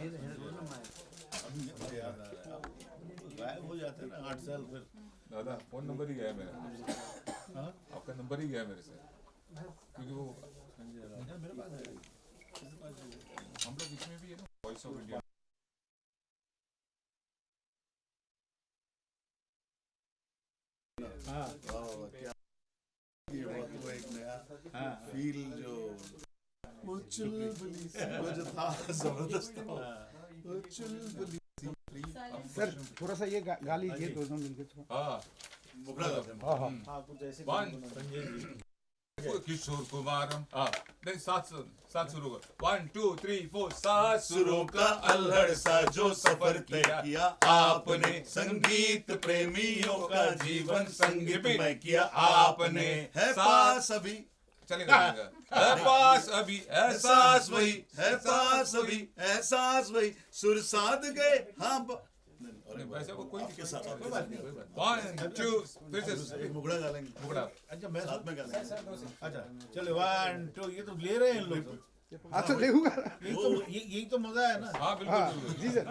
याद आ रहा है, गायब हो जाते हैं ना 8 साल फिर। दादा फोन नंबर ही गया है मेरा, हाँ आपका नंबर ही गया है मेरे से, क्योंकि वो मेरे पास है, किसके पास है? हम लोग इसमें भी है ना, वॉइस ऑफ इंडिया। हाँ वाह वाह क्या ये बहुत वो एक नया फील जो वो चुलबुली सी वो जो था जबरदस्त था वो चुलबुली सी। सर थोड़ा सा ये गा लीजिए दोनों मिलके थोड़ा। हाँ मुखड़ा गाते हैं। हाँ हाँ हाँ कुछ ऐसे वन संजय जी किशोर कुमारम, हाँ नहीं सात शुरू कर, 1 2 3 4। सात सुरों का अल्हड़ सा जो सफर तय किया आपने, संगीत प्रेमियों का जीवन संगीतमय किया आपने। है पास अभी चलेगा है पास अभी एहसास वही है पास अभी एहसास वही सुर साध गए हाँ वैसे वो कोई आपके साथ कोई बात नहीं, 1 2 फिर से एक मुखड़ा गा लेंगे मुखड़ा। अच्छा मैं साथ में गा लेंगे अच्छा चलो 1 2 ये तो ले रहे हैं लोग हाँ तो देखूंगा। यही तो मजा है ना हाँ बिल्कुल बिल्कुल। जी सर।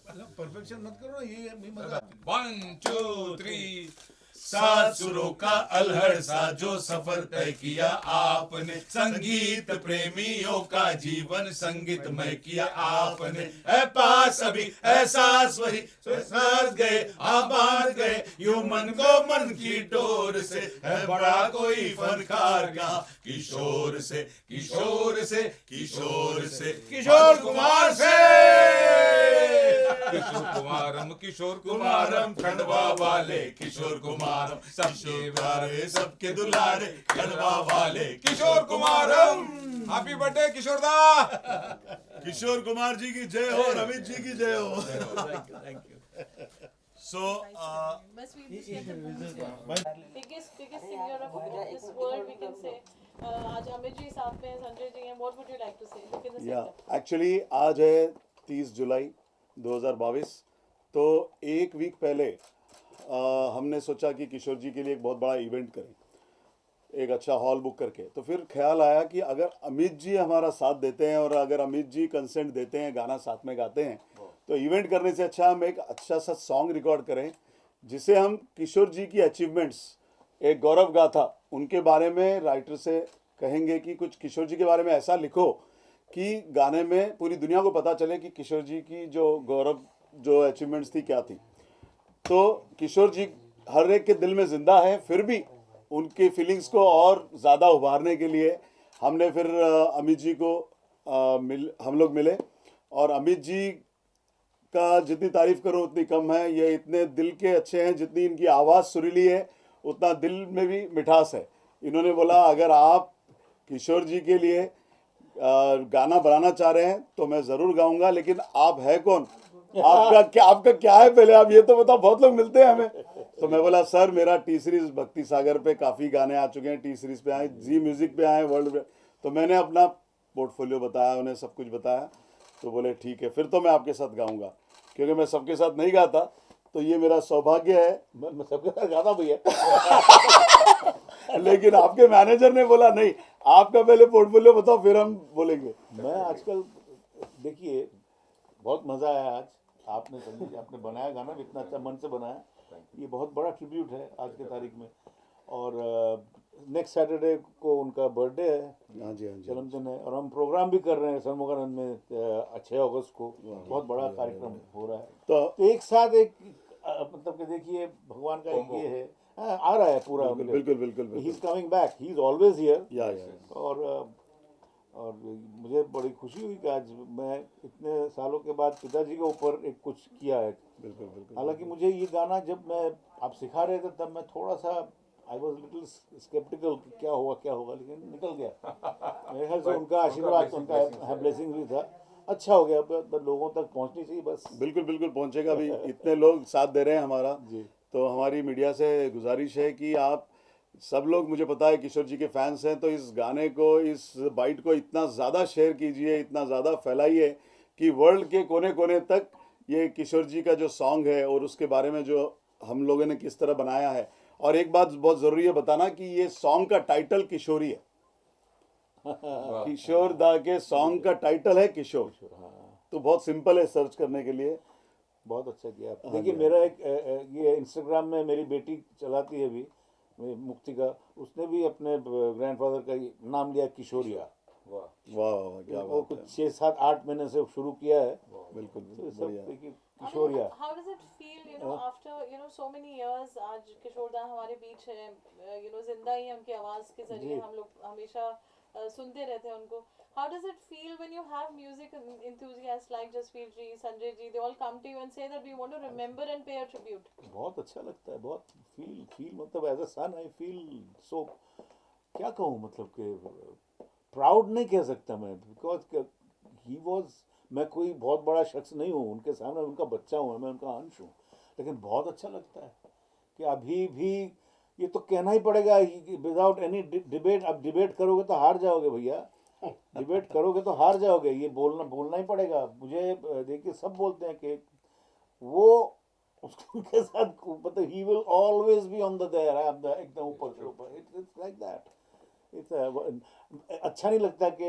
मतलब परफेक्शन मत करो ना ये मजा 1 2 3। सात सुरों का अल्हड़ सा जो सफर तय किया आपने, संगीत प्रेमियों का जीवन संगीतमय किया आपने। है पास अभी एहसास वही साथ गए बांध गए यूं मन को मन की डोर से। है बड़ा कोई फनकार का किशोर से किशोर से किशोर से किशोर कुमार से किशोर कुमारम खंडवा वाले किशोर कुमारम सबके प्यारे सबके दुलारे खंडवा वाले किशोर कुमारम। हैप्पी बर्थडे किशोर दा। किशोर कुमार जी की जय हो, रवित जी की जय हो। Thank you. So Must be biggest singer of this world, we can say. आज अमित जी साथ में संजय जी हैं. What would you like to say? Look in the center. Actually आज है 30 जुलाई 2022। तो एक वीक पहले हमने सोचा कि किशोर जी के लिए एक बहुत बड़ा इवेंट करें, एक अच्छा हॉल बुक करके। तो फिर ख्याल आया कि अगर अमित जी हमारा साथ देते हैं और अगर अमित जी कंसेंट देते हैं, गाना साथ में गाते हैं, तो इवेंट करने से अच्छा हम एक अच्छा सा सॉन्ग रिकॉर्ड करें जिसे हम किशोर जी की अचीवमेंट्स, एक गौरव गाथा उनके बारे में राइटर से कहेंगे कि कुछ किशोर जी के बारे में ऐसा लिखो कि गाने में पूरी दुनिया को पता चले कि किशोर जी की जो गौरव जो अचीवमेंट्स थी क्या थी। तो किशोर जी हर एक के दिल में जिंदा है, फिर भी उनकी फीलिंग्स को और ज़्यादा उभारने के लिए हमने फिर अमित जी को हम लोग मिले। और अमित जी का जितनी तारीफ करो उतनी कम है। ये इतने दिल के अच्छे हैं, जितनी इनकी आवाज़ सुरीली है उतना दिल में भी मिठास है। इन्होंने बोला अगर आप किशोर जी के लिए गाना बनाना चाह रहे हैं तो मैं ज़रूर गाऊंगा, लेकिन आप है कौन, आपका क्या है पहले आप ये तो बताओ, बहुत लोग मिलते हैं हमें। तो मैं बोला सर मेरा टी सीरीज भक्ति सागर पे काफ़ी गाने आ चुके हैं, टी सीरीज पे आए, जी म्यूज़िक पे आए, वर्ल्ड पे। तो मैंने अपना पोर्टफोलियो बताया, उन्हें सब कुछ बताया। तो बोले ठीक है फिर तो मैं आपके साथ गाऊंगा, क्योंकि मैं सबके साथ नहीं गाता, तो ये मेरा सौभाग्य है। मैं सबके साथ गाता भी है लेकिन आपके मैनेजर ने बोला नहीं, आपका पहले पोर्टफोलियो बताओ फिर हम बोलेंगे। मैं आजकल देखिए बहुत मज़ा आया आज, आपने संगीत आपने बनाया गाना भी इतना अच्छा मन से बनाया, ये बहुत बड़ा ट्रिब्यूट है आज के तारीख में। और नेक्स्ट सैटरडे को उनका बर्थडे है, हाँ जी जन्मदिन है, और हम प्रोग्राम भी कर रहे हैं सन्मुखानंद में 6 अगस्त को, बहुत बड़ा कार्यक्रम हो रहा है। तो एक साथ एक मतलब कि देखिए भगवान का एक ये है, आ रहा है पूरा। बिल्कुल he is coming back, he is always here. या और मुझे बड़ी खुशी हुई कि आज मैं इतने सालों के बाद पिताजी के ऊपर एक कुछ किया है। बिल्कुल हालांकि मुझे ये गाना जब मैं आप सिखा रहे थे तब मैं थोड़ा सा आई वॉज लिटिल स्केप्टिकल क्या होगा, लेकिन निकल गया। मेरे ख्याल से उनका आशीर्वाद, उनका ब्लेसिंग भी था, अच्छा हो गया। लोगों तक पहुंचनी चाहिए बस। बिल्कुल पहुंचेगा भी। इतने लोग साथ दे रहे हैं हमारा जी। तो हमारी मीडिया से गुजारिश है कि आप सब लोग, मुझे पता है किशोर जी के फैंस हैं, तो इस गाने को, इस बाइट को इतना ज़्यादा शेयर कीजिए, इतना ज़्यादा फैलाइए कि वर्ल्ड के कोने कोने तक ये किशोर जी का जो सॉन्ग है और उसके बारे में जो हम लोगों ने किस तरह बनाया है। और एक बात बहुत ज़रूरी है बताना कि ये सॉन्ग का टाइटल किशोरी है। किशोर दा के सॉन्ग का टाइटल है किशोर। तो बहुत सिंपल है सर्च करने के लिए। बहुत अच्छा किया। देखिए मेरा एक ये इंस्टाग्राम में मेरी बेटी चलाती है अभी, मुक्तिका, उसने भी अपने ग्रैंडफादर का नाम लिया किशोरिया। वाह वाह वाह, क्या वो बात कुछ है। 6-7-8 महीने से शुरू किया है। बिल्कुल तो सब बढ़िया। देखिए I mean, किशोरिया। how does it feel, you know, after so many years, आज किशोरदा हमारे बीच है, जिंदा ही है, उनकी आवाज के जरिए जी। हम लोग हमेशा सुनते रहते हैं उनको. How does it feel when you have music enthusiasts like Jaspreet ji, Sanjay ji, they all come to you and say that we want to remember and pay a tribute? बहुत अच्छा लगता है, बहुत फील मतलब as a sun I feel so, क्या कहूँ, मतलब कि प्राउड नहीं कह सकता मैं, बिकॉज ही वॉज, मैं कोई बहुत बड़ा शख्स नहीं हूँ उनके सामने, उनका बच्चा हूँ मैं, उनका अंश हूँ, लेकिन बहुत अच्छा लगता है कि अभी भी ये तो कहना ही पड़ेगा विदाउट एनी डिबेट। अब डिबेट करोगे तो हार जाओगे भैया, डिबेट करोगे तो हार जाओगे, ये बोलना ही पड़ेगा मुझे। देखिए सब बोलते हैं कि वो उसके साथ, मतलब he will always be on the there, एकदम ऊपर से ऊपर, इट्स लाइक दैट। अच्छा नहीं लगता कि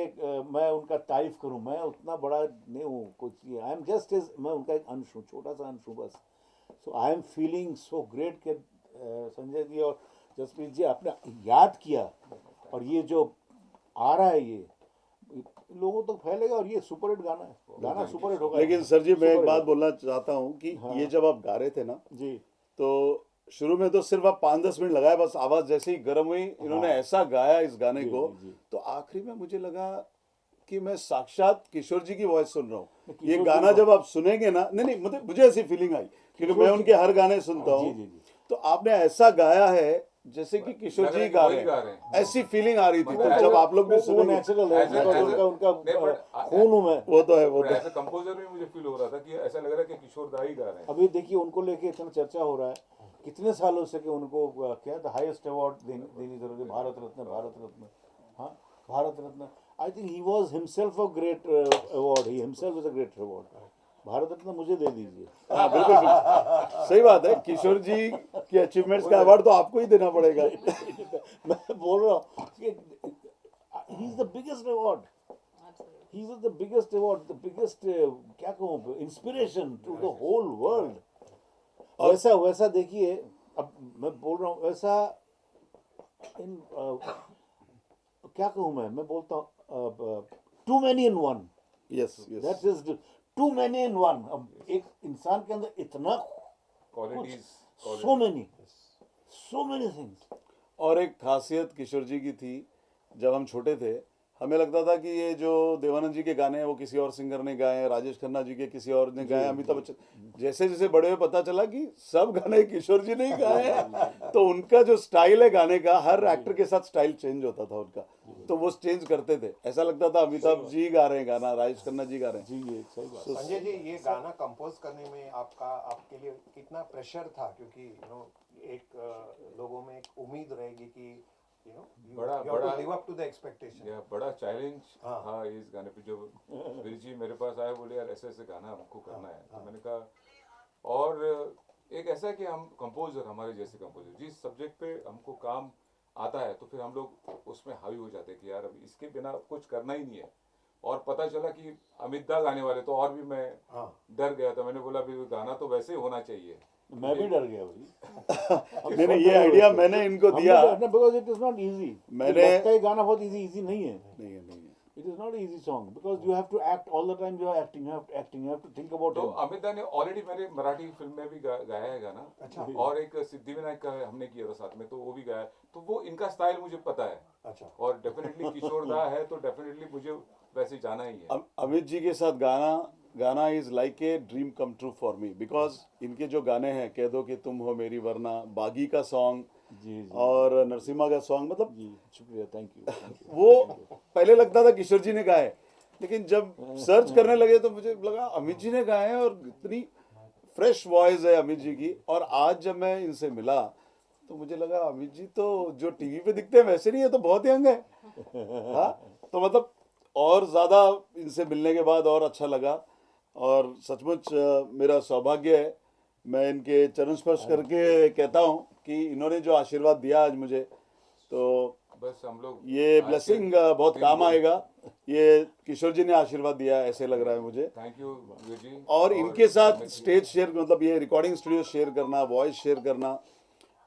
मैं उनका तारीफ करूं, मैं उतना बड़ा नहीं हूँ कुछ, आई एम जस्ट इज, मैं उनका एक अंश हूँ, छोटा सा अंश हूँ बस। So I am feeling so great कि संजय जी और जसप्रीत जी आपने याद किया, और ये जो आ रहा है ये लोगों तक फैलेगा, और ये सुपर हिट गाना है, गाना सुपर हिट होगा। लेकिन सर जी मैं एक सुपर बात हिट। बोलना चाहता हूँ कि हाँ। ये जब आप गा रहे थे ना, जी तो शुरू में तो सिर्फ आप 5-10 मिनट लगाए, बस आवाज जैसे ही गर्म हुई इन्होंने हाँ। ऐसा गाया इस गाने जी, को, जी, जी। तो आखिरी में मुझे लगा कि मैं साक्षात किशोर जी की वॉइस सुन रहा हूँ। किशोर ये जी गाना को- जब आप सुनेंगे ना, नहीं मतलब मुझे ऐसी फीलिंग आई, क्योंकि किशोर मैं जी- उनके हर गाने सुनता जी, हूँ, जी, जी। तो आपने ऐसा गाया है जैसे कि किशोर लग रहा जी है कि गा वही रहे गा हैं, रहे हैं। ऐसी फीलिंग आ रही थी। तो मतलब जब आप लोग भी वो सुनेंगे, नेचुरल है, As a- because as a- उनका नहीं, but- खून हूँ मैं। वो तो है, वो और तो है। ऐसे कंपोजर भी मुझे फील हो रहा था कि ऐसा लग रहा है कि किशोर दा ही गा रहे हैं। अभी देखिए उनको लेके इतना चर्चा हो रहा है कितने सालों से कि उनको क्या था, हाईएस्ट अवार्ड देनी जरूरी, भारत रत्न, भारत रत्न, हाँ Bharat Ratna. I think he was himself a great award, he himself is a great award. Bharat Ratna मुझे दे दीजिए। हाँ बिल्कुल बिल्कुल। सही बात है, किशोर जी की अचीवमेंट्स का अवार्ड तो आपको ही देना पड़ेगा। मैं बोल रहा हूँ कि he is the biggest award, he is the biggest award, the biggest क्या कहूँ, inspiration to the whole world. वैसा वैसा देखिए, अब मैं बोल रहा हूँ वैसा इन क्या कहूँ मैं बोलता हूँ too many in one, yes that yes. Is too many in one. अब एक इंसान के अंदर इतना क्वालिटीज सो मेनी थिंग्स। और एक खासियत किशोर जी की थी, जब हम छोटे थे हमें लगता था कि ये जो देवानंद जी के गाने हैं वो किसी और सिंगर ने गाए हैं, राजेश खन्ना जी के किसी और ने गाए, अमिताभ बच्चन, जैसे जैसे बड़े हुए पता चला कि सब गाने किशोर जी ने ही गाए हैं। तो उनका जो स्टाइल है गाने का, हर एक्टर के साथ स्टाइल चेंज होता था उनका, तो वो चेंज करते थे। ऐसा लगता था अमिताभ जी गा रहे हैं गाना, राजेश खन्ना जी गा रहे हैं। जी ये सही बात। संजय जी, ये गाना कंपोज करने में आपके लिए कितना प्रेशर था? क्योंकि एक लोगों में एक उम्मीद रहेगी कि बड़ा live up to the expectation. या बड़ा चैलेंज हाँ। था इस गाने पे। जब वीर जी मेरे पास आए, बोले यार ऐसे ऐसे गाना हमको करना है, तो मैंने कहा, और एक ऐसा है कि हम कंपोजर, हमारे जैसे कंपोजर जिस सब्जेक्ट पे हमको काम आता है, तो फिर हम लोग उसमें हावी हो जाते हैं कि यार अब इसके बिना कुछ करना ही नहीं है। और पता चला कि अमित दा गाने वाले, तो और भी मैं हाँ। डर गया था। मैंने बोला भी गाना तो वैसे ही होना चाहिए। मैं भी डर गया भाई। नहीं नहीं, ये आइडिया मैंने इनको दिया। Because it is not easy. मैंने- लगता है ये गाना बहुत इजी नहीं है। नहीं है, नहीं है। It is not an easy song because you have to act all the time. You are acting. You have to acting. You have to think about तो it. अमित दा ने ऑलरेडी मेरे मराठी फिल्म में भी गाया है गाना। अच्छा। और एक सिद्धिविनायक का हमने किया था साथ में, तो वो भी गाया। तो वो इनका स्टाइल मुझे पता है। अच्छा। और डेफिनेटली किशोर दा है तो डेफिनेटली मुझे वैसे जाना ही है। अमित जी के साथ गाना is like a dream come true for me, because इनके जो गाने हैं, कह दो कि तुम हो मेरी वरना, बागी का सॉन्ग जी जी और नरसिम्हा का सॉन्ग, मतलब जी, शुक्रिया, थैंक यू। वो पहले लगता था किशोर जी ने गाए, लेकिन जब सर्च करने लगे तो मुझे लगा अमित जी ने गाए हैं, और इतनी फ्रेश वॉइस है अमित जी की। और आज जब मैं इनसे मिला तो मुझे लगा अमित जी तो जो टीवी पे दिखते हैं वैसे नहीं है, तो बहुत यंग है। हाँ, तो मतलब और ज़्यादा इनसे मिलने के बाद और अच्छा लगा। और सचमुच मेरा सौभाग्य है, मैं इनके चरण स्पर्श करके कहता हूँ कि इन्होंने जो आशीर्वाद दिया आज मुझे, तो बस हम लोग ये ब्लेसिंग बहुत काम आएगा। ये किशोर जी ने आशीर्वाद दिया ऐसे लग रहा है मुझे। Thank you Veer ji. और इनके साथ स्टेज शेयर मतलब ये रिकॉर्डिंग स्टूडियो शेयर करना, वॉइस शेयर करना,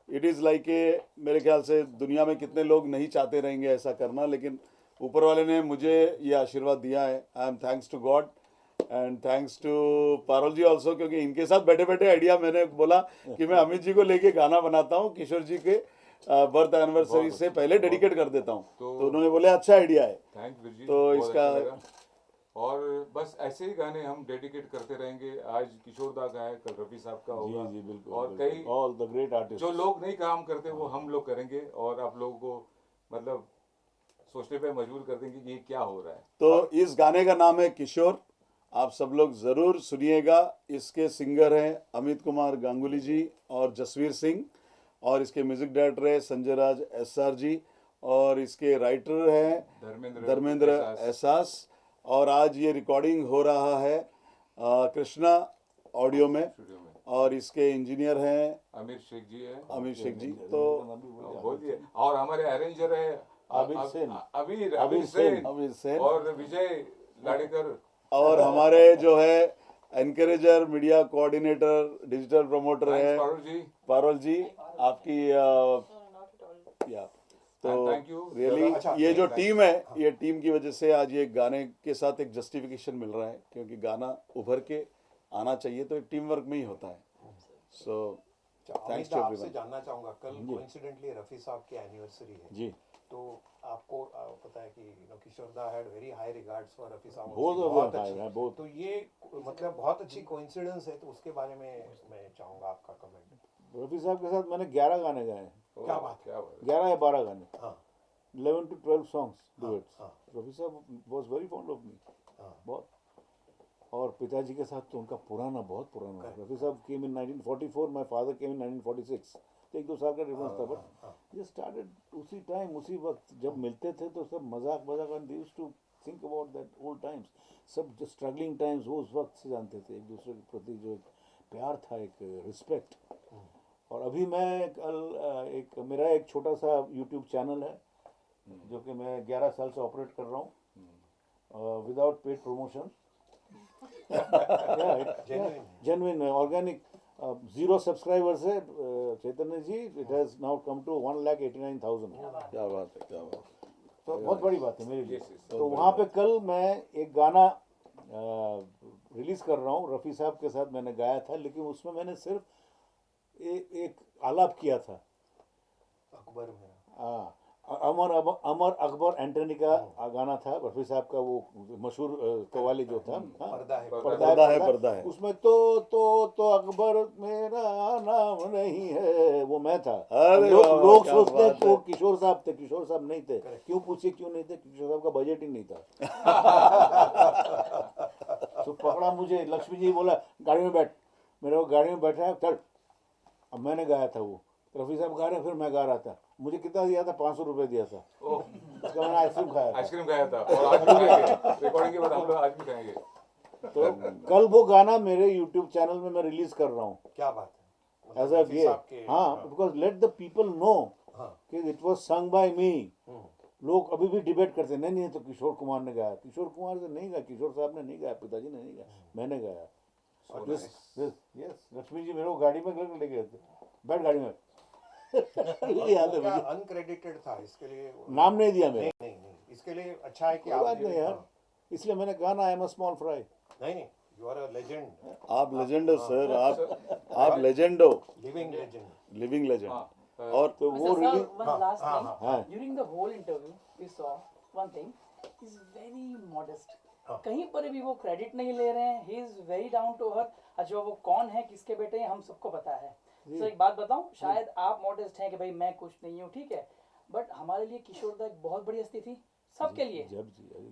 इट इज़ लाइक ए, मेरे ख्याल से दुनिया में कितने लोग नहीं चाहते रहेंगे ऐसा करना, लेकिन ऊपर वाले ने मुझे ये आशीर्वाद दिया है। I am thanks to God and thanks to Parul ji also, क्योंकि इनके साथ बैठे बैठे आइडिया मैंने बोला कि मैं अमित जी को लेके गाना बनाता हूँ, किशोर जी के बर्थ एनिवर्सरी से पहले डेडिकेट कर देता हूँ, तो उन्होंने बोले अच्छा आइडिया है। थैंक वीर जी, तो बहुत इसका अच्छा लगा। और बस ऐसे ही गाने हम डेडिकेट करते रहेंगे। आज किशोर दा का है, कल रफी साहब का होगा। जी बिल्कुल। और कई ऑल द ग्रेट आर्टिस्ट जो लोग नहीं काम करते वो हम लोग करेंगे और आप लोगों को मतलब सोचने पे मजबूर कर देंगे कि ये क्या हो रहा है। तो इस गाने का नाम है किशोर, आप सब लोग ज़रूर सुनिएगा। इसके सिंगर हैं अमित कुमार गांगुली जी और जसवीर सिंह, और इसके म्यूजिक डायरेक्टर है संजय राज SR जी, और इसके राइटर हैं धर्मेंद्र एहसास। और आज ये रिकॉर्डिंग हो रहा है कृष्णा ऑडियो में, और इसके इंजीनियर हैं अमीर शेख जी है। अमीर शेख जी। तो बोलिए। और हमारे अरेंजर है अबीर सेन और विजय लाड़ेकर, और हमारे जो है एनकरेजर, मीडिया कोऑर्डिनेटर, डिजिटल प्रमोटर है पारुल जी, आपकी या तो थैंक यू रियली ये जो टीम है, ये टीम की वजह से आज ये गाने के साथ एक जस्टिफिकेशन मिल रहा है, क्योंकि गाना उभर के आना चाहिए तो एक टीम वर्क में ही होता है। सो थैंक्स टू आपसे एवरीवन। जानना चाहूंगा, कल कोइंसिडेंटली रफी साहब की एनिवर्सरी है जी। तो आपको पता है कि किशोर दा had very high regards for Rafi साहब, बहुत अच्छी है, बहुत। तो ये मतलब बहुत अच्छी कोइंसिडेंस है, तो उसके बारे में मैं चाहूंगा आपका कमेंट। रफी साहब के साथ मैंने 11 गाने गाए हैं। क्या बात है। 11 या 12 गाने, हाँ 11 to 12 सॉन्ग्स डुएट्स। हाँ। रफी साहब was very fond of me, हाँ। बहुत। और पिताजी के साथ तो उनका पुराना, बहुत पुराना है। रफी साहब केम इन 1944, माय फादर केम इन 1946, तो 1-2 साल का डिफरेंस था, बट ये स्टार्टेड उसी टाइम, उसी वक्त जब मिलते थे तो सब मजाक and they used to think about that old times, सब जो स्ट्रगलिंग टाइम्स वो उस वक्त से जानते थे। एक दूसरे के प्रति जो एक प्यार था, एक रिस्पेक्ट। और अभी मैं कल मेरा एक छोटा सा यूट्यूब चैनल है जो कि मैं 11 साल से ऑपरेट कर रहा हूँ without paid promotion, genuine organic, 0 subscribers है Chaitanya ji. It has now come to 1,89,000। क्या बात है, क्या बात है। तो बहुत बड़ी बात है मेरे लिए। तो वहाँ पे कल मैं एक गाना रिलीज कर रहा हूँ, रफ़ी साहब के साथ मैंने गाया था, लेकिन उसमें मैंने सिर्फ एक आलाप किया था। अकबर में हाँ, अमर अकबर एंटनी का गाना था, रफ़ी साहब का वो मशहूर कव्वाली जो था, पर्दा है। उसमें तो अकबर मेरा नाम नहीं है, वो मैं था। लोग सोचते हैं कि वो किशोर साहब थे, किशोर साहब नहीं थे। क्यों पूछिए क्यों नहीं थे? किशोर साहब का बजट ही नहीं था। तो पकड़ा मुझे, लक्ष्मी जी बोला गाड़ी में बैठ, मेरे को गाड़ी में बैठा है, चल। अब मैंने गाया था वो, रफ़ी साहब गा रहे, फिर मैं गा रहा था। मुझे कितना दिया था? 500 रुपये दिया था। उसका मैंने आइसक्रीम खाया था। और आज भी खाएंगे, रिकॉर्डिंग के बाद हम लोग आज भी खाएंगे। तो कल वो गाना मेरे यूट्यूब चैनल में मैं रिलीज कर रहा हूँ। क्या बात है, एज अ हाँ, because let the people know कि इट वाज संग बाय मी। लोग अभी भी डिबेट करते हैं, नहीं तो किशोर कुमार ने गाया। किशोर कुमार से नहीं गाया, किशोर साहब ने नहीं गाया, पिताजी ने नहीं गाया, मैंने गाया। यस, लक्ष्मी जी मेरे को गाड़ी में ले गए थे, बैठ गाड़ी में। याद है मुझे, अनक्रेडिटेड था, इसके लिए नाम नहीं दिया मेरा। नहीं, इसके लिए अच्छा है कि कोई बात नहीं यार, इसलिए मैंने कहा ना, I am a small fry. नहीं, यू आर अ लेजेंड। आप लेजेंड हो सर, आप लेजेंड हो, लिविंग लेजेंड। Living legend. और तो वो Sir, release one last thing. हाँ। During the whole interview, we saw one thing. He's very modest. कहीं पर भी वो क्रेडिट नहीं ले रहे हैं. He is very down to earth. अच्छा वो कौन है, किसके बेटे हैं, हम सबको पता है. तो एक बात बताऊं, शायद आप मॉडेस्ट हैं कि भाई मैं कुछ नहीं हूँ, ठीक है, बट हमारे लिए किशोर दा एक बहुत बड़ी हस्ती थी, सबके लिए।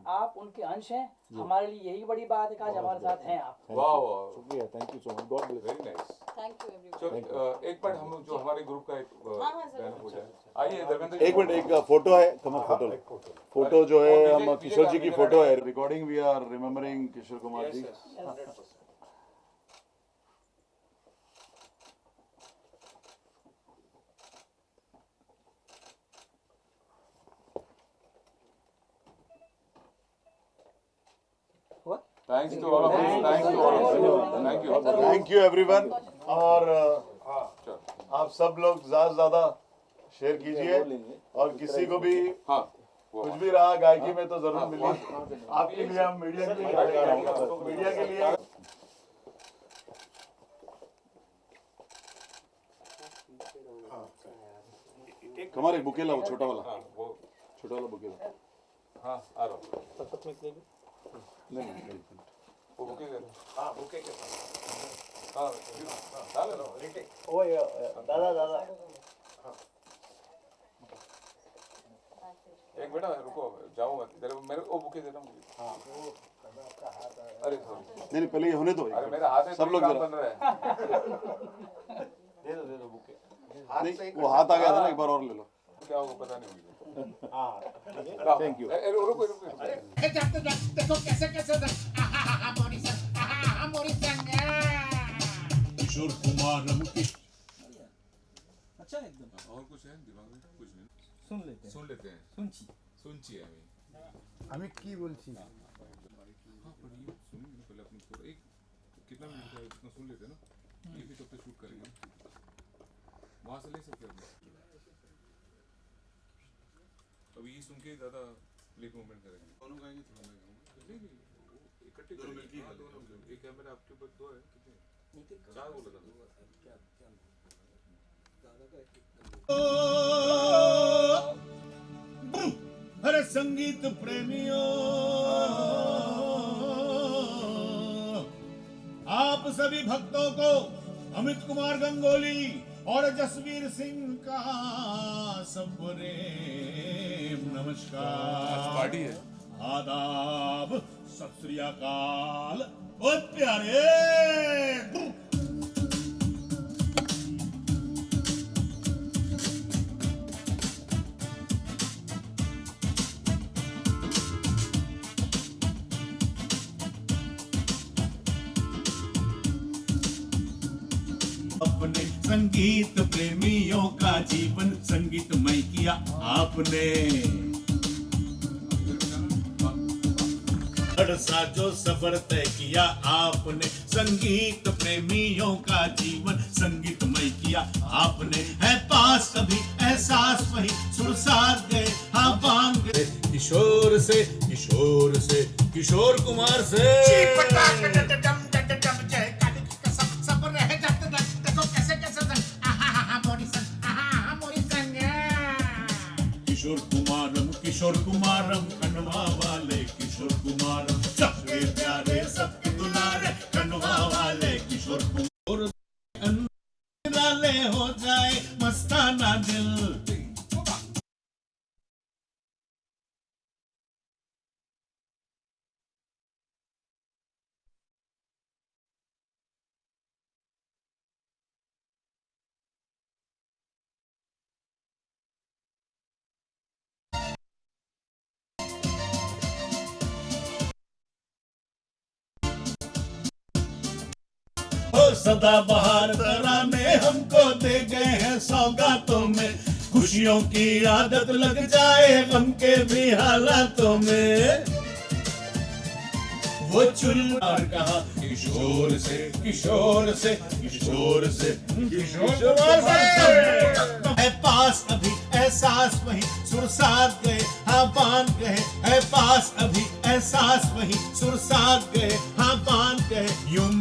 आप उनके अंश हैं, हमारे लिए यही बड़ी बात है कि आज हमारे साथ हैं आप। वाह, शुक्रिया, thank you so much, God bless. Very nice. Thank you everyone. चलो एक बार हम लोग जो हमारे ग्रुप का एक गाना हो जाए। आइए धर्मेंद्र, एक मिनट, एक फोटो है, कमर फोटो जो है हम किशोर जी की फोटो है। Recording we are remembering Kishore Kumar ji. Thanks to all of you, thanks to all of you, thank you. Thank you everyone. और चलो आप सब लोग ज़्यादा से ज़्यादा शेयर कीजिए और किसी को भी हाँ वो कुछ भी रहा गायकी में तो जरूर मिलिए। आपके लिए हम मीडिया के लिए मीडिया के लिए हमारे बुके लाओ, छोटा वाला, वो छोटा वाला बुके लाओ। हाँ आ रहा हूँ। नहीं वो बुके दे दो। हाँ बुके के साथ हाँ डाल लो। ओए दादा दादा एक मिनट रुको, जाओ मत, मेरे वो बुके दे रहा हूँ। अरे सॉरी, नहीं पहले ये होने दो। अरे मेरा हाथ में सब लोग काम जरा बन रहा है। दे दो बुके। नहीं, वो हाथ आ गया था ना, एक बार और ले लो। क्या होगा पता नहीं मुझे। हाँ थैंक यू। रुको रुको। देखो कैसे कैसे किशोर कुमार अच्छा एकदम और कुछ है दिमाग में? कुछ नहीं, सुन लेते हैं सुन लेते हैं। শুনছি सुनची है अभी। আমি কি বলছি हाँ पढ़िए, सुनिए पहले अपने पूरा एक कितना मिनट का इतना सुन लेते हैं ना, ये भी तब तक शूट करेंगे, वहाँ से ले सकते हैं। अभी ये सुन के ज़्यादा लिप मूवमेंट करेंगे, दोनों गाएंगे तो मैं गाऊंगा। नहीं इकट्ठे दोनों मिलके, हाँ दोनों मिलके। एक कैमरा आपके ऊपर, दो है कितने, चार बोला था। हर संगीत प्रेमियों, आप सभी भक्तों को अमित कुमार गंगोली और जसवीर सिंह का सप्रेम नमस्कार, आदाब, सत श्री अकाल। बहुत प्यारे अपने संगीत प्रेमियों का जीवन संगीतमय किया आपने, सा जो सफर तय किया आपने, संगीत प्रेमियों का जीवन संगीतमय किया आपने। है पास कभी एहसास वही सुर साथ गए, हाँ बांध गए किशोर से, किशोर से, किशोर कुमार से। किशोर कुमारम खंडवा वाले किशोर कुमारम, सबके प्यारे सबके दुलारे खंडवा वाले किशोर कुमार। निराले हो जाए मस्ताना दिल, सदा बहार तराने हमको दे गए हैं सौगातों में, खुशियों की आदत लग जाए गम के भी हालातों में। वो चुल्लर कहा किशोर से, किशोर से, किशोर से, किशोर से। है पास अभी एहसास वही सुर साथ गए, हाँ बांध गए। है पास अभी एहसास वही सुर साथ गए, हाँ बांध गए। यूं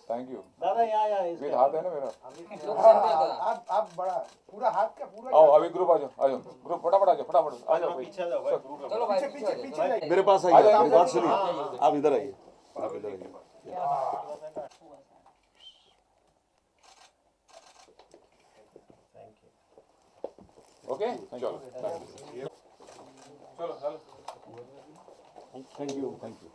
थैंक यू दादा यहाँ मेरा हाथ है ना मेरा। आप बड़ा पूरा हाथ का पूरा आओ अभी ग्रुप आ जाओ ग्रुप फटाफट आ जाओ, फटाफट आ जाओ भाई। चलो भाई पीछे पीछे मेरे पास आइए, मेरी बात सुनिए, आप इधर आइए, आप इधर आइए। ओके चलो चलो थैंक यू थैंक यू।